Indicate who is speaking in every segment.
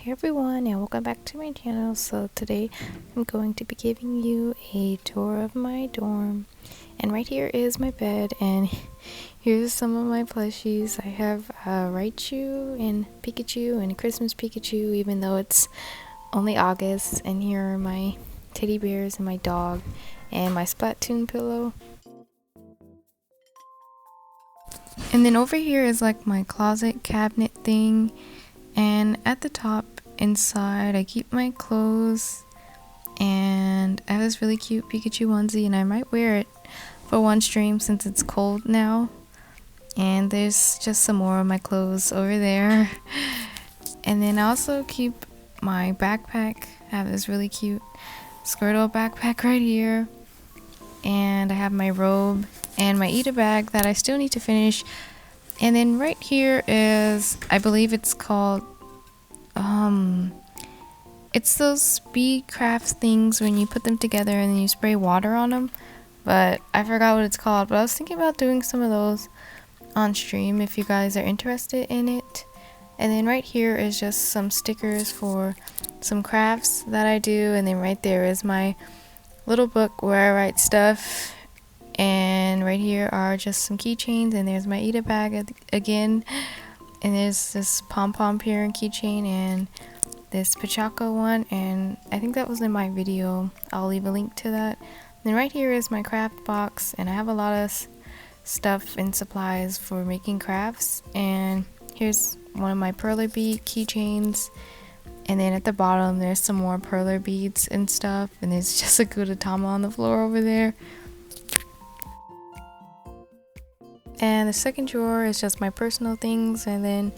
Speaker 1: Hey everyone, and welcome back to my channel. So today I'm going to be giving you a tour of my dorm, and right here is my bed, and here's some of my plushies. I have Raichu and Pikachu and Christmas Pikachu, even though it's only August, and here are my teddy bears and my dog and my Splatoon pillow. And then over here is like my closet cabinet thing, and at the top inside I keep my clothes, and I have this really cute Pikachu onesie, and I might wear it for one stream since it's cold now. And there's just some more of my clothes over there. And then I also keep my backpack. I have this really cute Squirtle backpack right here, and I have my robe and my Ita bag that I still need to finish. And then right here is, I believe it's called it's those speed crafts things when you put them together and then you spray water on them, but I forgot what it's called. But I was thinking about doing some of those on stream if you guys are interested in it. And then right here is just some stickers for some crafts that I do, and then right there is my little book where I write stuff. And right here are just some keychains, and there's my Ita bag again, and there's this pom-pom here and keychain, and this Pachaka one, and I think that was in my video. I'll leave a link to that. And then right here is my craft box, and I have a lot of stuff and supplies for making crafts. And here's one of my perler bead keychains, and then at the bottom there's some more perler beads and stuff, and there's just a Gudetama on the floor over there. And the second drawer is just my personal things, and then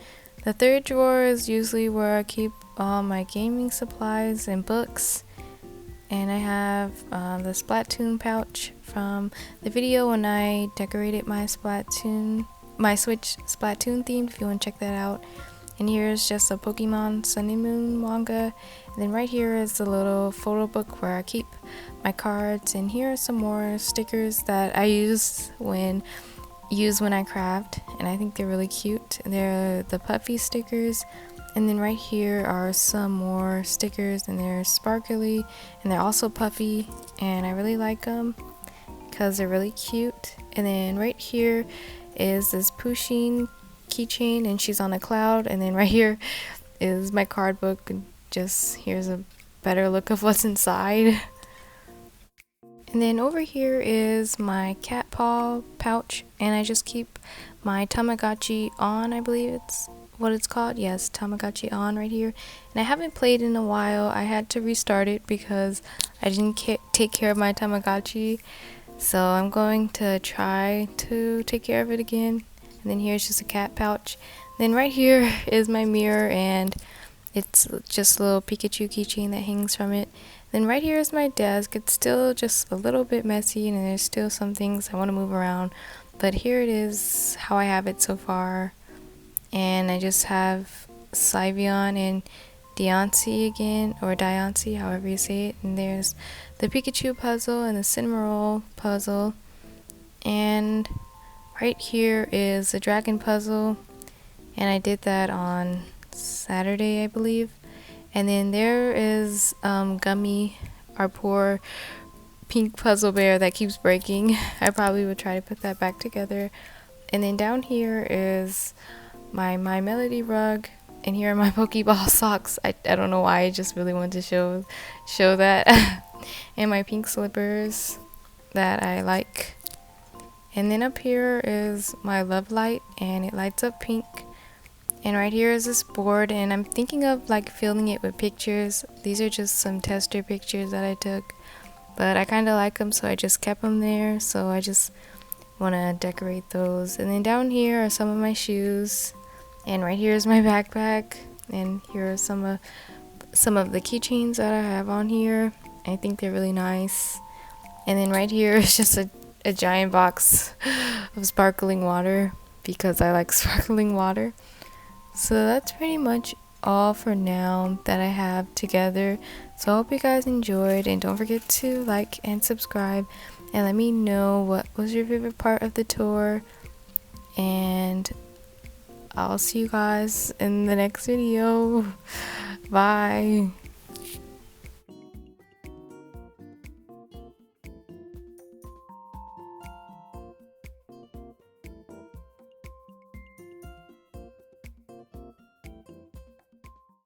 Speaker 1: the third drawer is usually where I keep all my gaming supplies and books. And I have the Splatoon pouch from the video when I decorated my Switch Splatoon theme, if you want to check that out. And here's just a Pokemon Sun and Moon manga. And then right here is the little photo book where I keep my cards. And here are some more stickers that I use when I craft, and I think they're really cute. They're the puffy stickers. And then right here are some more stickers, and they're sparkly and they're also puffy, and I really like them because they're really cute. And then right here is this Pusheen keychain, and she's on a cloud. And then right here is my card book, and just here's a better look of what's inside. And then over here is my cat paw pouch, and I just keep my Tamagotchi on, I believe it's what it's called. Yes, Tamagotchi on right here. And I haven't played in a while. I had to restart it because I didn't take care of my Tamagotchi. So I'm going to try to take care of it again. And then here's just a cat pouch. Then right here is my mirror, and it's just a little Pikachu keychain that hangs from it. Then right here is my desk. It's still just a little bit messy, and there's still some things I want to move around. But here it is, how I have it so far. And I just have Sylveon and Diancie again, or Diancie, however you say it. And there's the Pikachu puzzle and the Cinnamoroll puzzle. And right here is the Dragon puzzle, and I did that on Saturday, I believe. And then there is Gummy, our poor pink puzzle bear that keeps breaking. I probably would try to put that back together. And then down here is my Melody rug, and here are my Pokeball socks. I don't know why, I just really wanted to show that. And my pink slippers that I like. And then up here is my Love Light, and it lights up pink. And right here is this board, and I'm thinking of like filling it with pictures. These are just some tester pictures that I took, but I kind of like them, so I just kept them there. So I just want to decorate those. And then down here are some of my shoes, and right here is my backpack, and here are some of the keychains that I have on here. I think they're really nice. And then right here is just a giant box of sparkling water because I like sparkling water. So that's pretty much all for now that I have together. So I hope you guys enjoyed, and don't forget to like and subscribe, and let me know what was your favorite part of the tour. And I'll see you guys in the next video. Bye.